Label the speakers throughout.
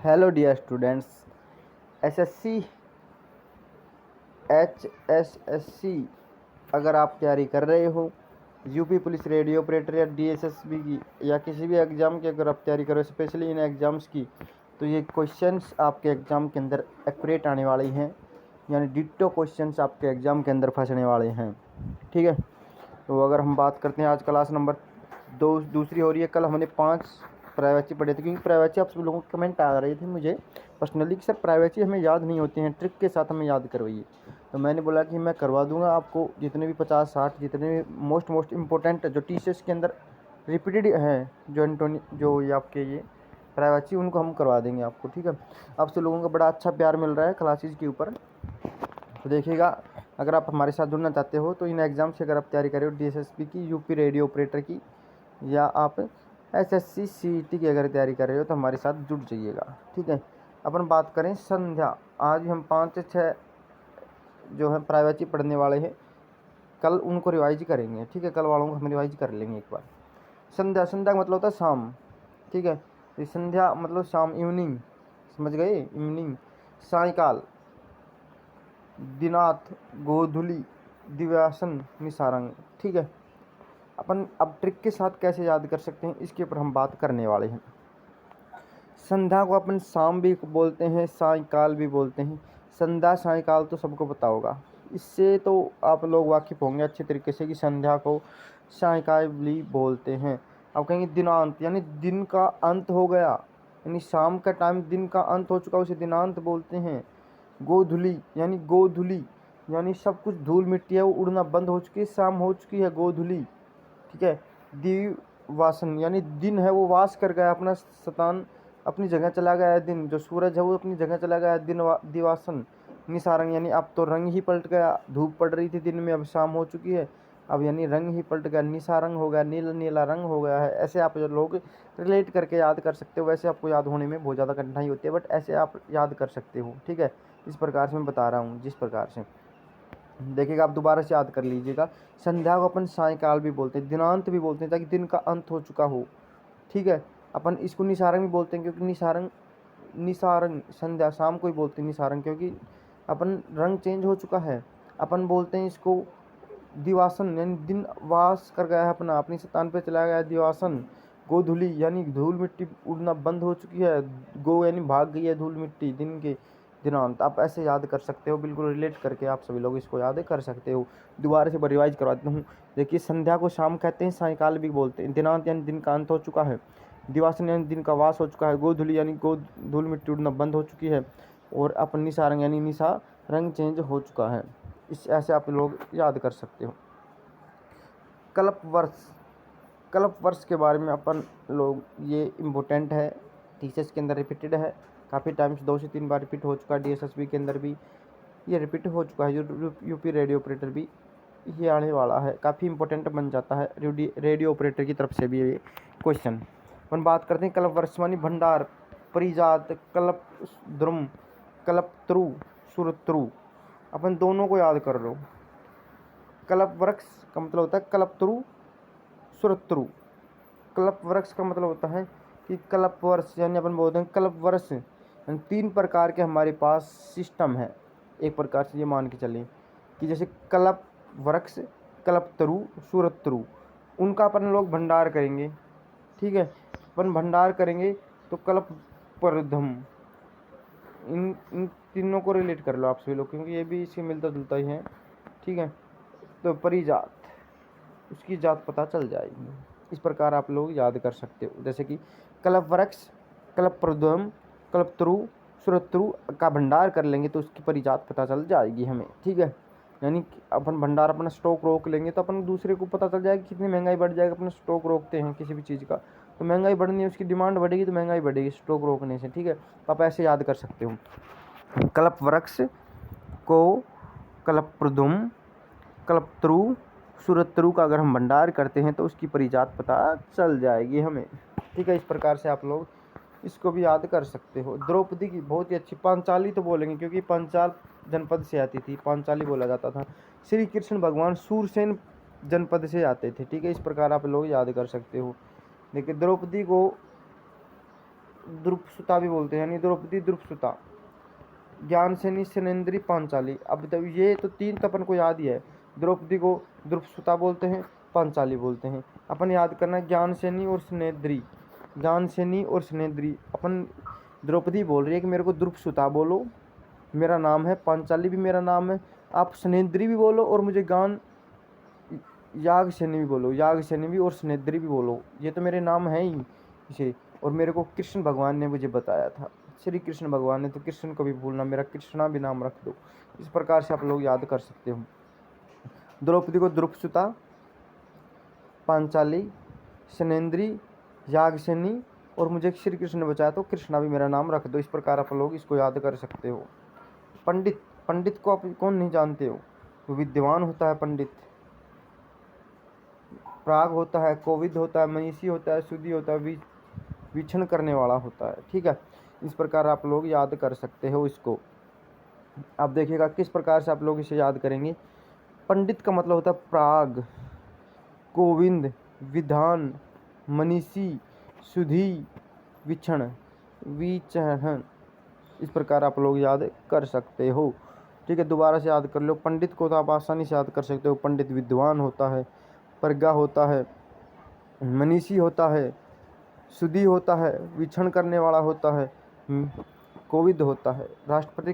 Speaker 1: Hello dear students, SSC HSSC अगर आप तैयारी कर रहे हो, यूपी पुलिस रेडियो ऑपरेटर या डीएसएसबी की या किसी भी एग्ज़ाम की अगर आप तैयारी करो, स्पेशली इन एग्ज़ाम्स की, तो ये क्वेश्चंस आपके एग्ज़ाम के अंदर एक्यूरेट आने वाले हैं, यानी डिट्टो क्वेश्चंस आपके एग्ज़ाम के अंदर फंसने वाले हैं। ठीक है, तो अगर हम बात करते हैं, आज क्लास नंबर दूसरी हो रही है। कल हमने 5 प्राइवेसी पढ़े थे, क्योंकि प्राइवेसी आप सब लोगों के कमेंट आ रहे थे मुझे पर्सनली कि सर प्राइवेसी हमें याद नहीं होती हैं, ट्रिक के साथ हमें याद करवाइए। तो मैंने बोला कि मैं करवा दूंगा आपको, जितने भी 50-60 जितने भी मोस्ट इम्पोर्टेंट जो टीचर्स के अंदर रिपीटेड हैं, जो ये आपके ये प्राइवेसी, उनको हम करवा देंगे आपको। ठीक है, आप सब लोगों का बड़ा अच्छा प्यार मिल रहा है क्लासेज के ऊपर। तो देखिएगा, अगर आप हमारे साथ जुड़ना चाहते हो तो इन एग्ज़ाम से अगर आप तैयारी कर रहे हो, डीएसएसपी की, यूपी रेडियो ऑपरेटर की, या आप एसएससी सीईटी की अगर तैयारी कर रहे हो, तो हमारे साथ जुड़ जाइएगा। ठीक है, अपन बात करें संध्या। आज हम 5-6 जो है प्राइवेसी पढ़ने वाले हैं, कल उनको रिवाइज करेंगे। ठीक है, कल वालों को हम रिवाइज कर लेंगे एक बार। संध्या, संध्या का मतलब होता है शाम। ठीक है, तो संध्या मतलब शाम, इवनिंग, समझ गए? इवनिंग, सायकाल, दिनात, गोधूली, दिव्यासन, निसारंग। ठीक है, अपन अब ट्रिक के साथ कैसे याद कर सकते हैं, इसके ऊपर हम बात करने वाले हैं। संध्या को अपन शाम भी बोलते हैं, सायकाल भी बोलते हैं। संध्या सायकाल तो सबको पता होगा, इससे तो आप लोग वाकिफ़ होंगे अच्छे तरीके से कि संध्या को सायकाल भी बोलते हैं। अब कहेंगे दिनांत, यानी दिन का अंत हो गया, यानी शाम का टाइम दिन का अंत हो चुका, उसे दिनांत बोलते हैं। गोधूली, यानी गोधूली, यानी सब कुछ धूल मिट्टी है वो उड़ना बंद हो चुकी है, शाम हो चुकी है, गोधूली। ठीक है, दिवासन, यानी दिन है वो वास कर गया, अपना स्थान अपनी जगह चला गया है, दिन जो सूरज है वो अपनी जगह चला गया है, दिवासन। निसारंग, यानी अब तो रंग ही पलट गया, धूप पड़ रही थी दिन में, अब शाम हो चुकी है, अब यानी रंग ही पलट गया, निसारंग हो गया, नीला नीला रंग हो गया है। ऐसे आप जो लोग रिलेट करके याद कर सकते हो, वैसे आपको याद होने में बहुत ज़्यादा कठिनाई होती है, बट ऐसे आप याद कर सकते हो। ठीक है, इस प्रकार से मैं बता रहा हूँ, जिस प्रकार से देखिएगा, आप दोबारा से याद कर लीजिएगा। संध्या को अपन सायकाल भी बोलते हैं, दिनांत भी बोलते हैं, ताकि दिन का अंत हो चुका हो। ठीक है, अपन इसको निसारंग भी बोलते हैं, क्योंकि निसारंग संध्या शाम को ही बोलते हैं, निसारंग क्योंकि अपन रंग चेंज हो चुका है। अपन बोलते हैं इसको दिवासन, यानी दिन वास कर गया है, अपना अपनी स्थान पे चला गया है, दिवासन। गोधूली, यानी धूल मिट्टी उड़ना बंद हो चुकी है, गो यानी भाग गई है धूल मिट्टी, दिन के दिनांत। आप ऐसे याद कर सकते हो, बिल्कुल रिलेट करके आप सभी लोग इसको याद कर सकते हो। दोबारा से रिवाइज करवा देता हूँ। देखिए, संध्या को शाम कहते हैं, सायकाल भी बोलते हैं। दिनांत यानी दिन का अंत हो चुका है, दिवासन यानी दिन का वास हो चुका है, गोधूली यानी धूल मिट्टी उड़ना बंद हो चुकी है, और अपन निसारंग यानी निशा रंग चेंज हो चुका है। इस ऐसे आप लोग याद कर सकते हो। कल्प वर्ष, कल्प वर्ष के बारे में अपन लोग, ये इम्पोर्टेंट है, टीचर्स के अंदर रिपीटेड है काफ़ी टाइम्स, 2 से 3 बार रिपीट हो चुका है, डीएसएसबी के अंदर भी ये रिपीट हो चुका है, यूपी रेडियो ऑपरेटर भी ये आने वाला है, काफ़ी इंपॉर्टेंट बन जाता है रेडियो ऑपरेटर की तरफ से भी ये क्वेश्चन। अपन बात करते हैं कल्प वर्ष, मानी भंडार, परिजात, कल्प द्रुम, कल्पत्रु, सुरत्रु। अपन दोनों को याद कर लो। कल्प वृक्ष का मतलब होता है कल्पत्रु, सुरत्रु। कल्प वृक्ष का मतलब होता है कि कल्प वर्ष, यानी अपन बोलते हैं कल्प वर्ष, यानी 3 प्रकार के हमारे पास सिस्टम है। एक प्रकार से ये मान के चलें कि जैसे कल्प वृक्ष, कल्पतरु, सुरत्रु, उनका अपन लोग भंडार करेंगे। ठीक है, अपन भंडार करेंगे तो कल्प प्रधम, इन तीनों को रिलेट कर लो आप सभी लोग, क्योंकि ये भी इससे मिलता जुलता ही है। ठीक है, तो परिजात, उसकी जात पता चल जाएगी। इस प्रकार आप लोग याद कर सकते हो, जैसे कि कल्प वृक्ष, कल्प प्रद्युम्न, कल्पत्रु, सुरत्रु का भंडार कर लेंगे तो उसकी परिजात पता चल जाएगी हमें। ठीक है, यानी अपन भंडार, अपना स्टॉक रोक लेंगे तो अपन दूसरे को पता चल जाएगा कितनी महंगाई बढ़ जाएगी। अपना स्टॉक रोकते हैं किसी भी चीज़ का, तो महंगाई बढ़नी है, उसकी डिमांड बढ़ेगी तो महंगाई बढ़ेगी स्टॉक रोकने से। ठीक है, तो आप ऐसे याद कर सकते हो। कल्प वृक्ष को कल्प प्रद्युम्न, कल्पत्रु, सुरत्रु का अगर हम भंडार करते हैं तो उसकी परिजात पता चल जाएगी हमें। ठीक है, इस प्रकार से आप लोग इसको भी याद कर सकते हो। द्रौपदी की बहुत ही अच्छी, पांचाली तो बोलेंगे क्योंकि पांचाल जनपद से आती थी, पांचाली बोला जाता था। श्री कृष्ण भगवान सूरसेन जनपद से आते थे। ठीक है, इस प्रकार आप लोग याद कर सकते हो। देखिए, द्रौपदी को द्रुपसुता भी बोलते हैं, यानी द्रौपदी द्रुपसुता, ज्ञानसेनी स्नेंद्री पांचाली। अब तो ये तो तीन तो अपन को याद ही है, द्रौपदी को द्रुपसुता बोलते हैं, पांचाली बोलते हैं। अपन याद करना है ज्ञानसेनी और स्नेद्री, ज्ञानसेनी और स्नेद्री। अपन द्रौपदी बोल रही है कि मेरे को द्रुपसुता बोलो, मेरा नाम है, पांचाली भी मेरा नाम है, आप स्नेद्री भी बोलो और मुझे ज्ञान यागसेनी भी बोलो, यागसेनी भी और स्नेद्री भी बोलो, ये तो मेरे नाम है ही इसे। और मेरे को कृष्ण भगवान ने मुझे बताया था, श्री कृष्ण भगवान ने, तो कृष्ण को भी भूलना, मेरा कृष्णा भी नाम रख दो। इस प्रकार से आप लोग याद कर सकते हो। द्रौपदी को द्रुपसुता, पांचाली, स्नेंद्री, यागसेनी और मुझे श्री कृष्ण ने बचाया तो कृष्णा भी मेरा नाम रख दो। इस प्रकार आप लोग इसको याद कर सकते हो। पंडित, पंडित को आप कौन नहीं जानते हो, तो विद्वान होता है पंडित, प्राग होता है, कोविद होता है, मनीषी होता है, सुधी होता है, वीक्षण करने वाला होता है। ठीक है, इस प्रकार आप लोग याद कर सकते हो इसको। आप देखिएगा किस प्रकार से आप लोग इसे याद करेंगे। पंडित का मतलब होता है प्राग, कोविंद, विधान, मनीषी, सुधी, विक्षण, विचरण। इस प्रकार आप लोग याद कर सकते हो। ठीक है, दोबारा से याद कर लो। पंडित को तो आप आसानी से याद कर सकते हो। पंडित विद्वान होता है, प्रज्ञा होता है, मनीषी होता है, सुधी होता है, वीक्षण करने वाला होता है, कोविद होता है। राष्ट्रपति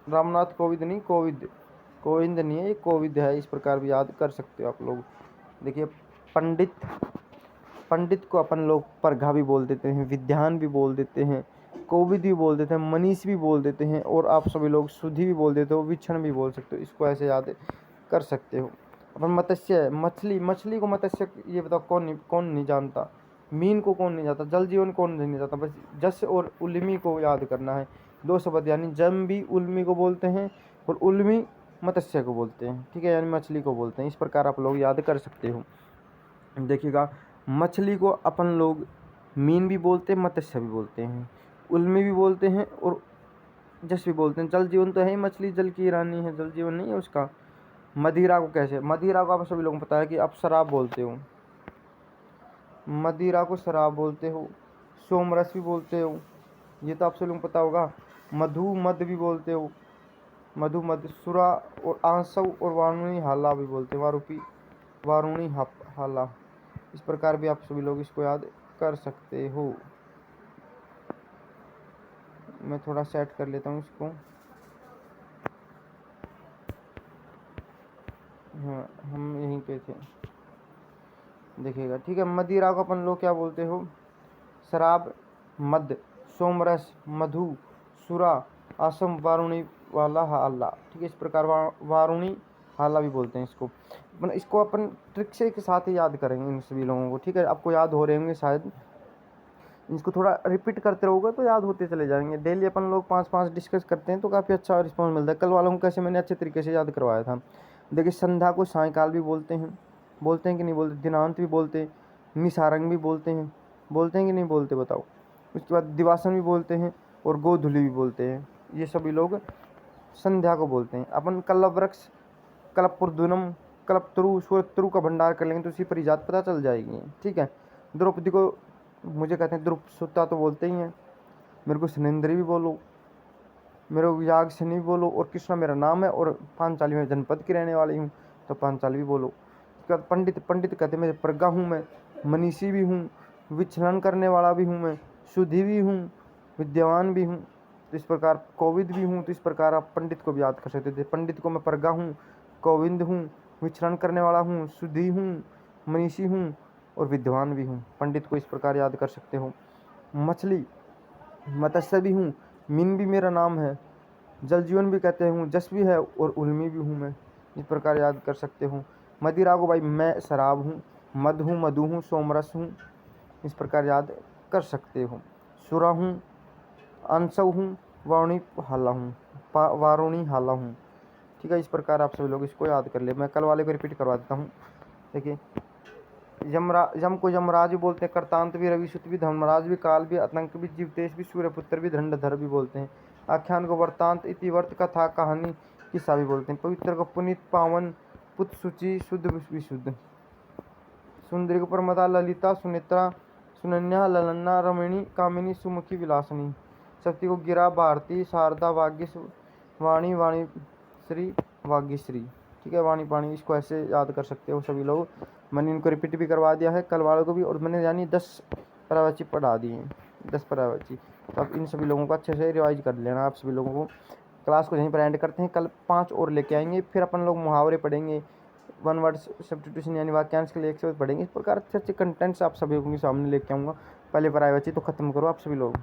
Speaker 1: रामनाथ कोविंद नहीं, कोविद, कोविंद नहीं है, ये कोविद है। इस प्रकार भी याद कर सकते हो आप लोग। देखिए पंडित, पंडित को अपन लोग प्रज्ञा भी बोल देते हैं, विद्वान भी बोल देते हैं, कोविद भी बोल देते हैं, मनीष भी बोल देते हैं, और आप सभी लोग सुधी भी बोल देते हो, वीक्षण भी बोल सकते हो। इसको ऐसे याद कर सकते हो। अपन मत्स्य, मछली, मछली को मत्स्य, ये बताओ कौन नहीं जानता। मीन को कौन नहीं जानता, जल जीवन कौन नहीं जानता। बस जस और उल्मी को याद करना है, दो शब्द, यानी जम भी उल्मी को बोलते हैं और उल्मी मत्स्य को बोलते हैं। ठीक है, यानी मछली को बोलते हैं। इस प्रकार आप लोग याद कर सकते हो। देखिएगा, मछली को अपन लोग मीन भी बोलते हैं, मत्स्य भी बोलते हैं, उल्मी भी बोलते हैं और जस भी बोलते हैं। जल जीवन तो है ही, मछली जल की रानी है, जल जीवन नहीं है उसका। मदिरा को कैसे, मदिरा को आप सभी लोगों को पता है कि आप शराब बोलते हो, मदिरा को शराब बोलते हो। सोमरस भी बोलते हो, ये तो आप सभी लोगों को पता होगा। मधु मद भी बोलते हो, मधु मद। सुरा और आंसव और वारुणी हाला भी बोलते हैं, वारूपी, वारुणी हाला। इस प्रकार भी आप सभी लोग इसको याद कर सकते हो। मैं थोड़ा सेट कर लेता हूँ इसको। हाँ, हम यहीं पे थे, देखिएगा। ठीक है, मदिरा को अपन लोग क्या बोलते हो, शराब, मद, सोमरस, मधु, सुरा, आसम, वारुणी वाला हाला। ठीक है, इस प्रकार वारुणी हाला भी बोलते हैं इसको। इसको अपन ट्रिक से के साथ ही याद करेंगे इन सभी लोगों को। ठीक है, आपको याद हो रहे होंगे शायद, इसको थोड़ा रिपीट करते रहोगे तो याद होते चले जाएंगे। डेली अपन लोग 5-5 डिस्कस करते हैं तो काफ़ी अच्छा रिस्पॉन्स मिलता है। कल वालों को कैसे मैंने अच्छे तरीके से याद करवाया था। देखिए, संध्या को सायकाल भी बोलते हैं, बोलते हैं कि नहीं बोलते। दिनांत भी बोलते हैं, निसारंग भी बोलते हैं, बोलते हैं कि नहीं बोलते, बताओ। उसके बाद दिवासन भी बोलते हैं और गोधुली भी बोलते हैं। ये सभी लोग संध्या को बोलते हैं। अपन कल्लव वृक्ष, कल्पपुर्दुनम, कल्पतरु, सूरतरु का भंडार कर लेंगे तो उसी पर इजात पता चल जाएगी। ठीक है, द्रौपदी को मुझे कहते हैं द्रुपसुता तो बोलते ही हैं, मेरे को स्नेंद्री भी बोलो, मेरे को यागसेनी भी बोलो, और कृष्णा मेरा नाम है, और पांचाली में जनपद की रहने वाली हूँ तो पांचाली भी बोलो। उसके बाद पंडित, पंडित कहते हैं मैं प्रज्ञा हूँ, मैं मनीषी भी हूँ, विचलन करने वाला भी हूँ, मैं सुधी भी हूँ, विद्वान भी हूँ। तो इस प्रकार कोविद भी हूँ। तो इस प्रकार आप पंडित को भी याद कर सकते थे। पंडित को मैं प्रज्ञा हूँ, कोविंद हूँ, विचरण करने वाला हूँ, सुधी हूँ, मनीषी हूँ और विद्वान भी हूँ। पंडित को इस प्रकार याद कर सकते हो। मछली, मत्स्य भी हूँ, मीन भी मेरा नाम है, जल जीवन भी कहते हूँ, जस भी है और उल्मी भी हूँ मैं। इस प्रकार याद कर सकते हो। मदिरा को भाई मैं शराब हूँ, मद हूँ, मधु हूँ, सोमरस हूँ। इस प्रकार याद कर सकते हो। सुरा हूँ, अंशव हूँ, वारुणी हाला हूँ, वारुणी हाला हूँ। ठीक है, इस प्रकार आप सभी लोग इसको याद कर ले। मैं कल वाले को रिपीट करवा देता हूँ। देखिए, यम को यमराज भी बोलते हैं, करतांत भी, रविसुत भी, धर्मराज भी, काल भी, आतंक भी, जीवतेश भी, सूर्यपुत्र भी, धंडधर भी बोलते हैं। आख्यान को वर्तांत, इतिवर्त, कथा, कहानी, किस्सा भी बोलते हैं। पवित्र को पुनीत, पावन, पुत, शुचि, शुद्ध, विशुद्ध। सुंदरी को प्रमदा, ललिता, सुनेत्रा, सुनन्या ललन्ना रमणी कामिनी सुमुखी विलासनी। शक्ति को गिरा भारती शारदा भाग्य वाणी वाणी श्री भाग्यश्री। ठीक है, वाणी पाणी, इसको ऐसे याद कर सकते हो सभी लोग। मैंने इनको रिपीट भी करवा दिया है कल वालों को भी, और मैंने यानी 10 पर्यायवाची पढ़ा दिए हैं, 10 पर्यायवाची। तो अब इन सभी लोगों को अच्छे से रिवाइज कर लेना आप सभी लोगों को। क्लास को यहीं पर एंड करते हैं, कल 5 और लेके आएंगे, फिर अपन लोग मुहावरे पढ़ेंगे, वन वर्ड सब्स्टिट्यूशन यानी वाक्यांश के लिए 1 से पढ़ेंगे। इस प्रकार अच्छे अच्छे कंटेंट्स आप सभी लोगों के सामने लेके आऊँगा। पहले पर्यायवाची तो खत्म करो आप सभी लोग।